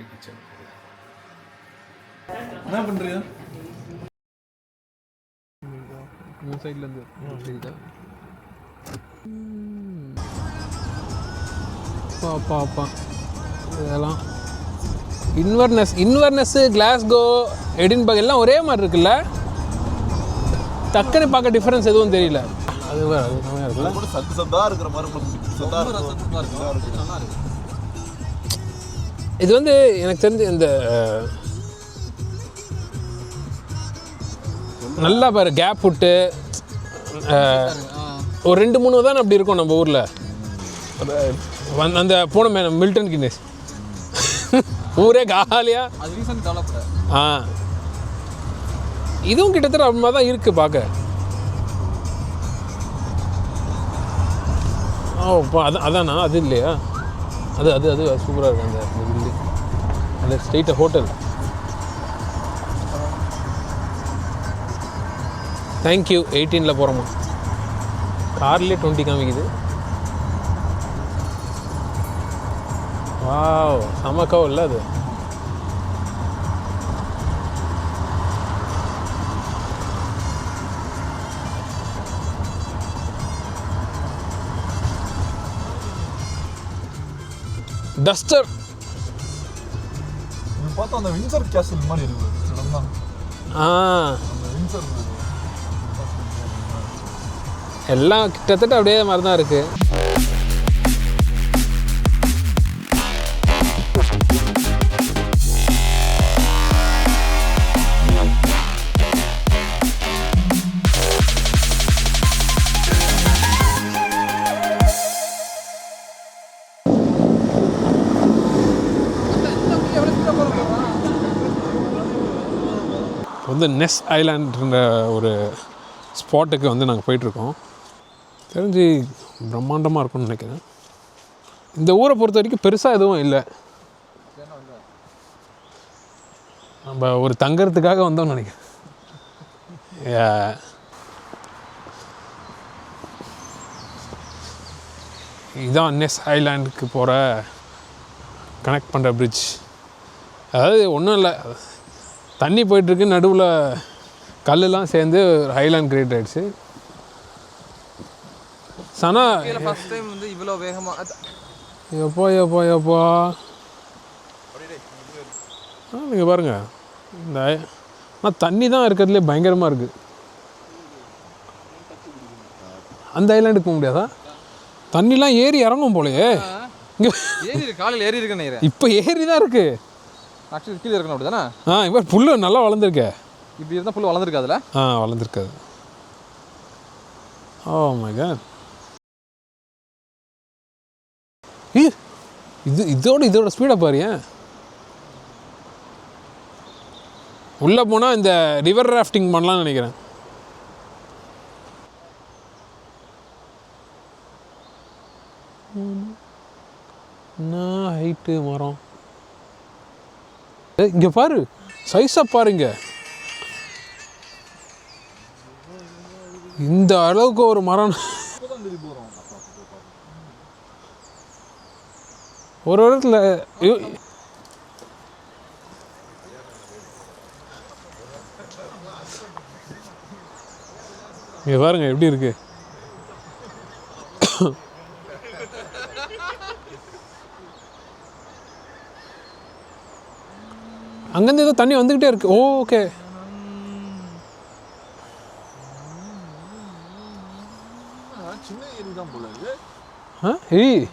Family kitchen. என்ன பண்ணுறீங்க? சைட்லேருந்து பாப்பா இதெல்லாம் இன்வர்னஸ்ஸு கிளாஸ்கோ எடின்பர்க் எல்லாம் ஒரே மாதிரி இருக்குல்ல. டக்குன்னு பார்க்க டிஃப்ரென்ஸ் எதுவும் தெரியல. அது வேறு அது நல்லா இருக்குல்ல. இருக்கிற மாதிரி இது வந்து எனக்கு தெரிஞ்சு இந்த நல்லா பாரு கேப் விட்டு ஒரு 2-3 தான் அப்படி இருக்கும் நம்ம ஊரில். அந்த போன மில்டன் கின்னஸ் ஊரே காலியாக இதுவும் கிட்டத்தட்ட அது மாதிரி தான் இருக்குது பார்க்க. அதானா அது இல்லையா? அது சூப்பராக இருக்குது அந்த பில்டிங். அந்த ஸ்ட்ரெயிட்டாக ஹோட்டல். தேங்க்யூ. 18 போகிறோமா? கார்லேயே 20 காமிக்குது. வாவ் சமக்காவும் இல்லை அது. டஸ்டர் பார்த்தா அந்த வின்சர் கேசல் மாதிரி இருக்கு. எல்லாம் கிட்டத்தட்ட அப்படியே மாதிரி தான் இருக்கு. வந்து நெஸ் ஐலாண்டுன்ற ஒரு ஸ்பாட்டுக்கு வந்து நாங்கள் போயிட்டுருக்கோம். தெரிஞ்சு பிரம்மாண்டமாக இருக்கும்னு நினைக்கிறேன். இந்த ஊரை பொறுத்த வரைக்கும் பெருசாக எதுவும் இல்லை. நம்ம ஒரு தங்கறதுக்காக வந்தோம்னு நினைக்கிறேன். இதுதான் நெஸ் ஐலாண்டுக்கு போகிற கனெக்ட் பண்ணுற பிரிட்ஜ். அதாவது ஒன்றும் இல்லை, தண்ணி போயிட்டுருக்கு, நடுவில் கல்லெல்லாம் சேர்ந்து ஒரு ஐலாண்ட் கிரியேட் ஆகிடுச்சு. சனா ஃபர்ஸ்ட் டைம் வந்து இவ்வளோ வேகமாக எப்போ நீங்கள் பாருங்கள். இந்த ஆனால் தண்ணி தான் இருக்கிறதுலே பயங்கரமாக இருக்குது. அந்த ஐலாண்டுக்கு போக முடியாதா? தண்ணிலாம் ஏறி இறங்கும் போலையே. இங்கே ஏறி காலையில் ஏறி இருக்குன்னு நினைக்கிறேன். இப்போ ஏறி தான் இருக்குது. ஆக்சுவலி கீழே இருக்கணும் அப்படி தானே? இப்போ புல்லு நல்லா வளர்ந்துருக்கே. இப்படி இருந்தால் புல்லு வளர்ந்துருக்கு அதில். வளர்ந்துருக்காது. Oh my God. இதோட ஸ்பீடை பாரு. உள்ளே போனால் இந்த ரிவர் ராஃப்டிங் பண்ணலாம்னு நினைக்கிறேன். என்ன ஹைட்டு மரம். இங்கே பாரு சைஸாக பாருங்க. இந்த அளவுக்கு ஒரு மரம் ஒரு இடத்துல இங்கே பாருங்க எப்படி இருக்கு. அங்கேருந்து ஏதோ தண்ணி வந்துக்கிட்டே இருக்கு. ஓகே சின்ன ஏரி தான் போல இருக்கு. ஏய்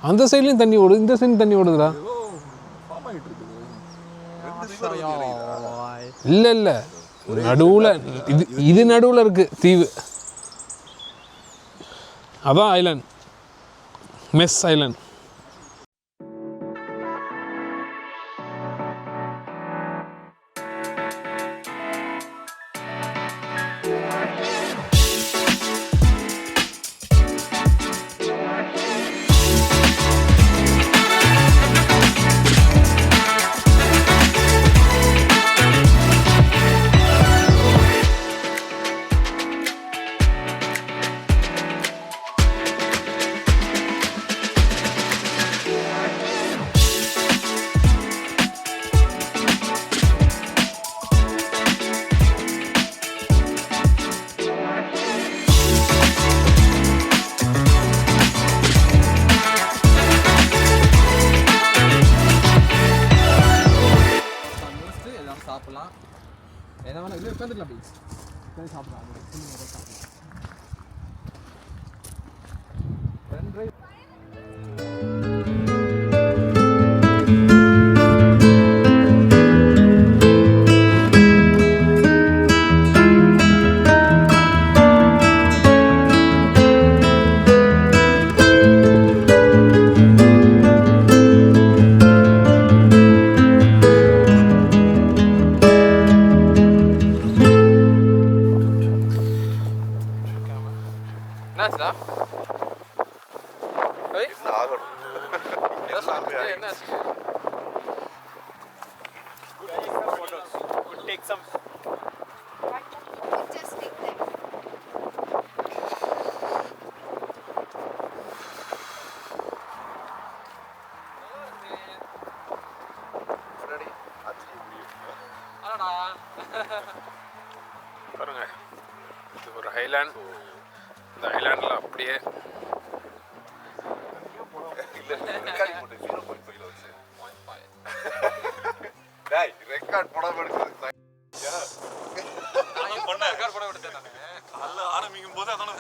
அந்த சைட்லேயும் தண்ணி ஓடுது, இந்த சைட்லையும் தண்ணி ஓடுதுடா. இல்லை நடுவில் இது நடுவில் இருக்குது தீவு. அதான் ஐலாண்ட், மெஸ் ஐலாண்ட். என்னாச்சுடா என்ன ஆகணும் என்னாச்சு Take some. Just take them. முன்னாடி ஆச்சரிய முடியும் ஆனாடா பாருங்க இது ஒரு ஹைலாண்ட். இந்த ஹைலாண்டில் அப்படியே இல்ல ரெக்கார்டிங் போட்டு 0.5 வச்சு டேய் ரெக்கார்ட் போடாம எடுக்கிறது ரெக்கார்ட் போட விடுதேன் நானு காலைல ஆரம்பிக்கும் போது அதான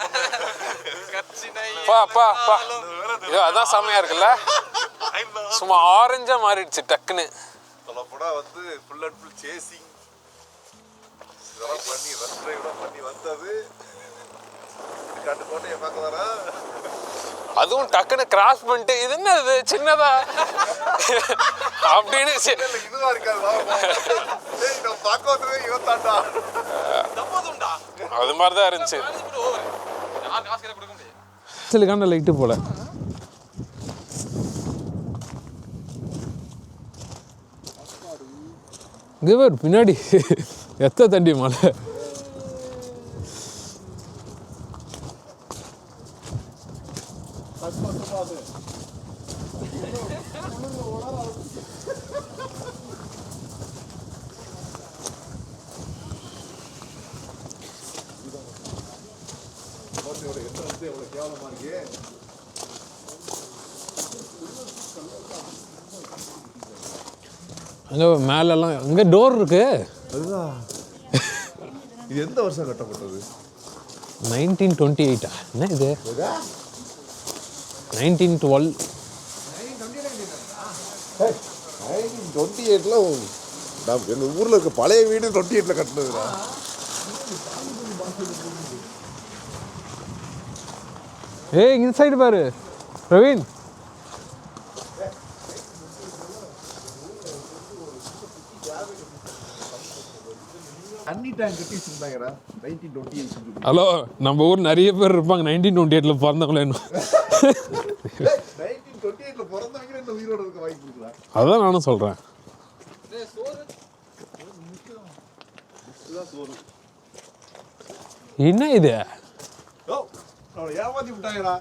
கச்சினை பா ஐயோ அதான் செம்மையா இருக்குல்ல. சும்மா ஆரஞ்சா மாறிடுச்சு டக்குன்னு. சொல்லப்போனா வந்து ஃபுல் அண்ட் ஃபுல் சேசிங் இதெல்லாம் பண்ணி ரன் டிரைவ்லாம் பண்ணி வந்தது காட்டு கோட்டையை பார்க்க வரா. அதுவும் டக்குன்னு கிராஸ் பண்ணிட்டு இது என்ன இது சின்னதா அப்படின்னு இல்ல இதுவா இருக்காது வா டேய் நான் பார்க்க வந்ததே இவன் தாண்டா. தப்பதுண்டா. அது மாதிரி தான் இருந்துச்சு. யார் காசு கேட்ட கொடுக்க முடியாது சிலுக்கான லைட்டு போல. இங்கே பின்னாடி எத்த தண்டி மலை. அங்கே மேலெல்லாம் அங்கே டோர் இருக்கு. அதுதான் இது எந்த வருஷம் கட்டப்பட்டது? 1928 என்ன இது 1912. 28ல எங்க ஊர்ல இருக்க பழைய வீடு 28ல கட்டினதுடா. ஏய் இன்சைடு பாரு பிரவீன். தண்ணி டேங்க் கட்டி வச்சிருந்தாங்கடா 1928. ஹலோ நம்ம ஊர் நிறைய பேர் இருப்பாங்க 1928ல பிறந்தவங்களே. 1928ல பிறந்தவங்க இந்த உயிரோட இருக்க வாய்ப்பு இருக்குடா. அதான் நானும் சொல்கிறேன். என்ன இது ஓ அவனை ஏமாத்தி விட்டாங்கடா.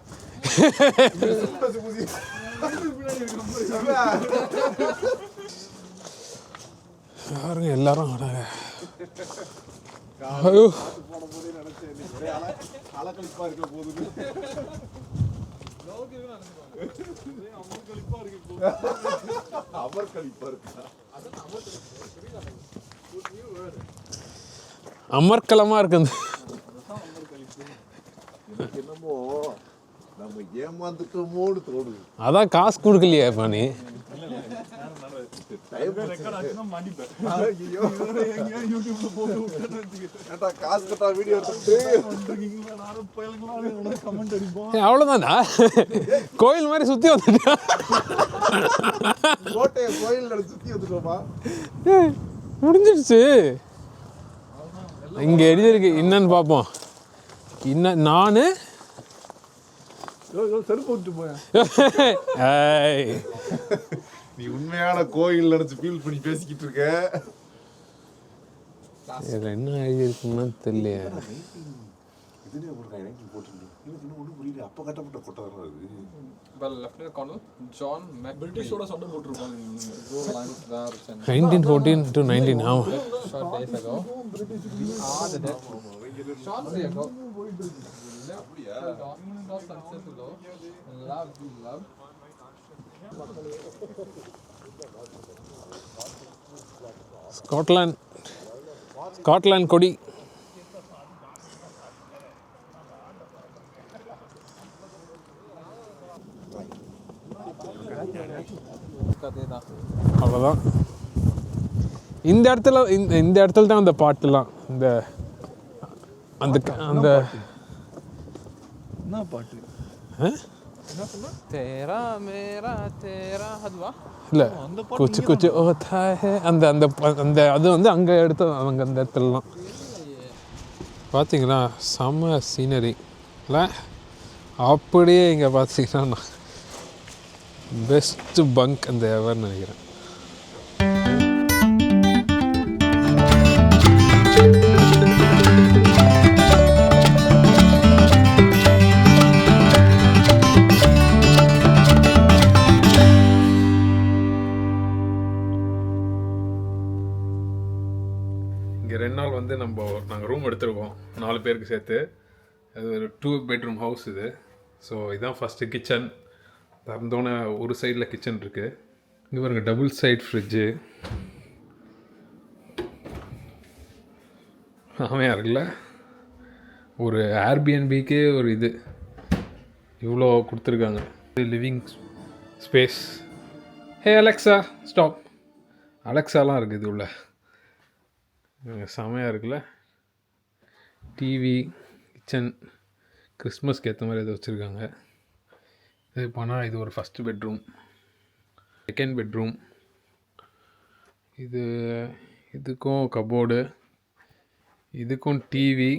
பாருங்க எல்லாரும் வராங்க. ஐயோ அலக்கழிப்பா இருக்க போகுது. அமர்களிப்பா இருக்கா அமர்க்கலமாக இருக்குது. எனக்கு என்னமோ நம்ம ஏமாந்துட்டோமோன்னு தோணுது. அதான் காசு கொடுக்கலையே பண்ணி. காசு கட்டா வீடியோ எடுத்துட்டு அவ்வளோதானா கோயில் மாதிரி சுற்றி வந்துட்டா. கோட்டையை கோயில் சுத்தி வந்துட்டோமா? முடிஞ்சிடுச்சு. இங்கே எழுதியிருக்கு என்னன்னு பார்ப்போம். இன்னும் நான் செருப்பு விட்டு போயேன். நீ உண்மையான கோயில் நினைச்சு ஃபீல் பண்ணி பேசிக்கிட்டு இருக்க. இதில் என்ன எழுதியிருக்குன்னு தெரியலையே. இதுலேயே ஒரு ரேங்கிங் போட்டுருக்கு. எனக்கு இன்னும் ஒன்றும் புரியல. அப்போ கட்டப்பட்ட கோட்டை தான் அது. லெஃப்டினன்ட் கர்னல் ஜான் மேக் பிரிட்டிஷோட சண்டை போட்டுருப்பாங்க. 1914 to 19 ஆமாம். short days ago. Ah, the death. Short days ago. Love. Scotland கொடி. அவ்வளோதான். இந்த இடத்துல தான் அந்த பாட்டுலாம் இந்த அந்த அந்த என்ன பாட்டு? तेरा मेरा तेरा அதுவா இல்லை குச்சி குச்சி ஓ தாயே அந்த அந்த அந்த அது வந்து அங்கே எடுத்து அவங்க அந்த இடத்துலலாம் பார்த்தீங்களா செம்ம சீனரி இல்லை. அப்படியே இங்கே பார்த்தீங்கன்னா பெஸ்ட்டு பங்க் அந்த எவர்னு நினைக்கிறேன். இங்கே 2 நாள் வந்து நாங்கள் ரூம் எடுத்துருக்கோம் 4 பேருக்கு சேர்த்து. அது ஒரு 2 பெட்ரூம் ஹவுஸ் இது. ஸோ இதுதான் ஃபஸ்ட்டு கிச்சன். திறந்தோன்னே ஒரு சைடில் கிச்சன் இருக்குது. இங்கே பாருங்க டபுள் சைட் ஃப்ரிட்ஜு. ஆமையாக இருக்குல்ல, ஒரு ஏர்பிஎன்பிக்கே ஒரு இது இவ்வளோ கொடுத்துருக்காங்க. Living space. Hey Alexa stop. அலெக்ஸாலாம் இருக்குது இது உள்ள. செமையாக இருக்குல்ல. டிவி, கிச்சன், கிறிஸ்மஸ்க்கு ஏற்ற மாதிரி எதை வச்சுருக்காங்க. இது போனால் இது ஒரு ஃபஸ்ட்டு பெட்ரூம், செகண்ட் பெட்ரூம். இதுக்கும் கபோர்டு, இதுக்கும் டிவி,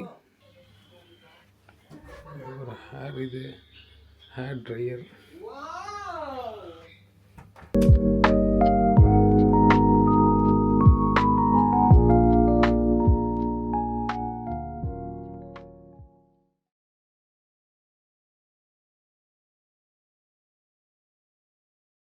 ஒரு ஹேர் ட்ரையர்.